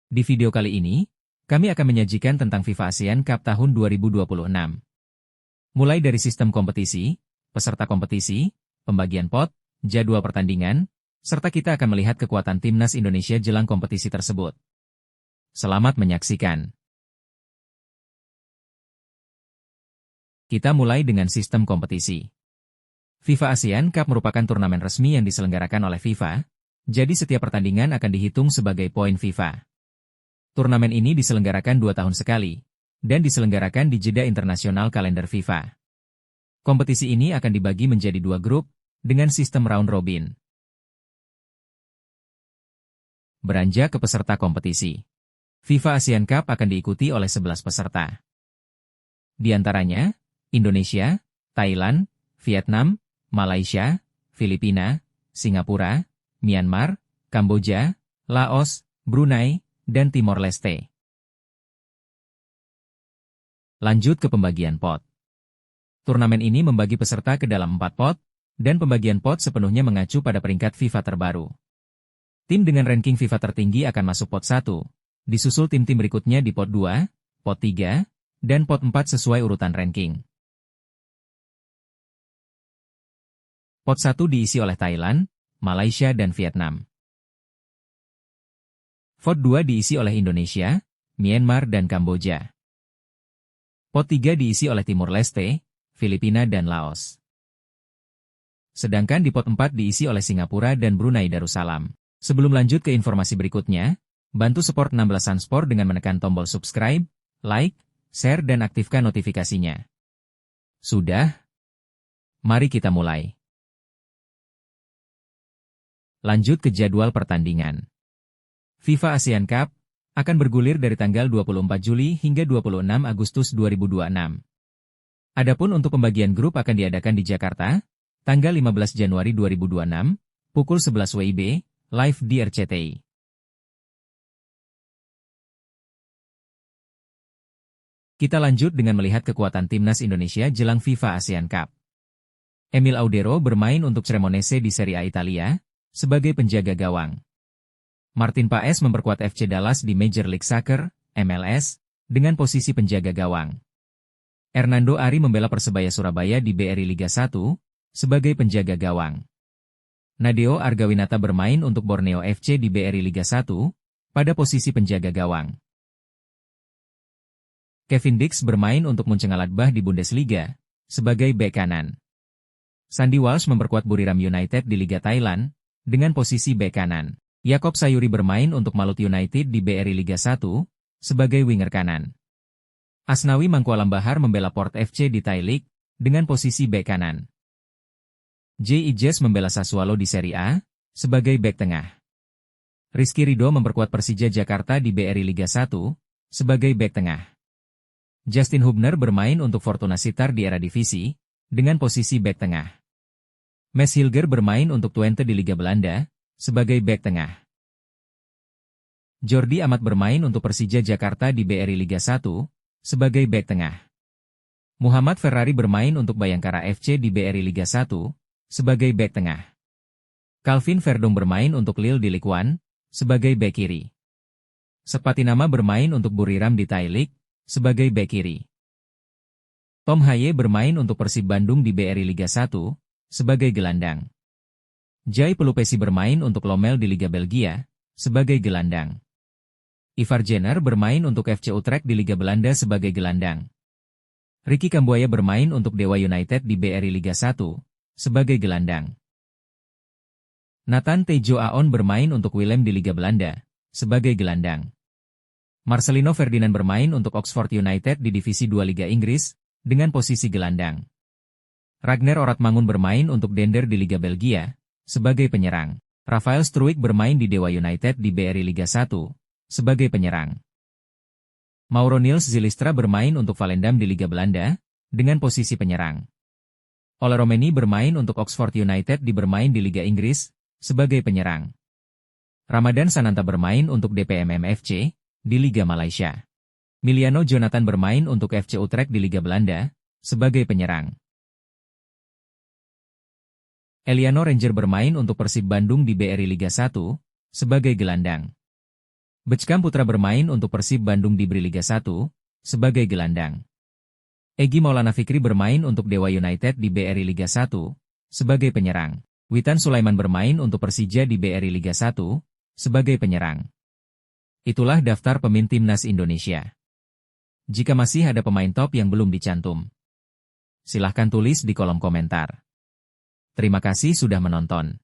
Di video kali ini, kami akan menyajikan tentang FIFA ASEAN Cup tahun 2026. Mulai dari sistem kompetisi, peserta kompetisi, pembagian pot, jadwal pertandingan, serta kita akan melihat kekuatan timnas Indonesia jelang kompetisi tersebut. Selamat menyaksikan. Kita mulai dengan sistem kompetisi. FIFA ASEAN Cup merupakan turnamen resmi yang diselenggarakan oleh FIFA, jadi setiap pertandingan akan dihitung sebagai poin FIFA. Turnamen ini diselenggarakan 2 tahun sekali, dan diselenggarakan di jeda internasional kalender FIFA. Kompetisi ini akan dibagi menjadi 2 grup, dengan sistem round robin. Beranjak ke peserta kompetisi. FIFA ASEAN Cup akan diikuti oleh 11 peserta. Di antaranya, Indonesia, Thailand, Vietnam, Malaysia, Filipina, Singapura, Myanmar, Kamboja, Laos, Brunei, dan Timor Leste. Lanjut ke pembagian pot. Turnamen ini membagi peserta ke dalam 4 pot, dan pembagian pot sepenuhnya mengacu pada peringkat FIFA terbaru. Tim dengan ranking FIFA tertinggi akan masuk pot 1, disusul tim-tim berikutnya di pot 2, pot 3, dan pot 4 sesuai urutan ranking. Pot 1 diisi oleh Thailand, Malaysia dan Vietnam. Pot 2 diisi oleh Indonesia, Myanmar dan Kamboja. Pot 3 diisi oleh Timor Leste, Filipina dan Laos. Sedangkan di pot 4 diisi oleh Singapura dan Brunei Darussalam. Sebelum lanjut ke informasi berikutnya, bantu support 16 Sunsport dengan menekan tombol subscribe, like, share dan aktifkan notifikasinya. Sudah? Mari kita mulai. Lanjut ke jadwal pertandingan. FIFA ASEAN Cup akan bergulir dari tanggal 24 Juli hingga 26 Agustus 2026. Adapun untuk pembagian grup akan diadakan di Jakarta, tanggal 15 Januari 2026, pukul 11 WIB, live di RCTI. Kita lanjut dengan melihat kekuatan timnas Indonesia jelang FIFA ASEAN Cup. Emil Audero bermain untuk Cremonese di Serie A Italia, sebagai penjaga gawang. Martin Paes memperkuat FC Dallas di Major League Soccer, MLS, dengan posisi penjaga gawang. Hernando Ari membela Persebaya Surabaya di BRI Liga 1, sebagai penjaga gawang. Nadeo Argawinata bermain untuk Borneo FC di BRI Liga 1, pada posisi penjaga gawang. Kevin Dix bermain untuk Mönchengladbach di Bundesliga, sebagai bek kanan. Sandy Walsh memperkuat Buriram United di Liga Thailand, dengan posisi bek kanan. Yakob Sayuri bermain untuk Malut United di BRI Liga 1, sebagai winger kanan. Asnawi Mangkualam Bahar membela Port FC di Thai League, dengan posisi bek kanan. J. Ijes membela Sassuolo di Serie A, sebagai bek tengah. Rizky Ridho memperkuat Persija Jakarta di BRI Liga 1, sebagai bek tengah. Justin Hubner bermain untuk Fortuna Sittard di Eredivisie, dengan posisi bek tengah. Mes Hilger bermain untuk Twente di Liga Belanda, sebagai bek tengah. Jordi Amat bermain untuk Persija Jakarta di BRI Liga 1, sebagai bek tengah. Muhammad Ferrari bermain untuk Bayangkara FC di BRI Liga 1, sebagai bek tengah. Calvin Verdong bermain untuk Lille di Ligue 1, sebagai bek kiri. Sepatinama bermain untuk Buriram di Thai League, sebagai bek kiri. Tom Haye bermain untuk Persib Bandung di BRI Liga 1, sebagai gelandang. Jai Pelupesi bermain untuk Lommel di Liga Belgia, sebagai gelandang. Ivar Jenner bermain untuk FC Utrecht di Liga Belanda sebagai gelandang. Ricky Kambuaya bermain untuk Dewa United di BRI Liga 1, sebagai gelandang. Nathan Tejo Aon bermain untuk Willem di Liga Belanda, sebagai gelandang. Marcelino Ferdinand bermain untuk Oxford United di Divisi 2 Liga Inggris, dengan posisi gelandang. Ragnar Oratmangun bermain untuk Dender di Liga Belgia, sebagai penyerang. Rafael Struijk bermain di Dewa United di BRI Liga 1, sebagai penyerang. Mauro Niels Zilistra bermain untuk Volendam di Liga Belanda, dengan posisi penyerang. Ole Romeni bermain untuk Oxford United bermain di Liga Inggris, sebagai penyerang. Ramadan Sananta bermain untuk DPMM FC, di Liga Malaysia. Miliano Jonathan bermain untuk FC Utrecht di Liga Belanda, sebagai penyerang. Eliano Ranger bermain untuk Persib Bandung di BRI Liga 1, sebagai gelandang. Beckham Putra bermain untuk Persib Bandung di Liga 1, sebagai gelandang. Egy Maulana Fikri bermain untuk Dewa United di BRI Liga 1, sebagai penyerang. Witan Sulaiman bermain untuk Persija di BRI Liga 1, sebagai penyerang. Itulah daftar pemain timnas Indonesia. Jika masih ada pemain top yang belum dicantum, silahkan tulis di kolom komentar. Terima kasih sudah menonton.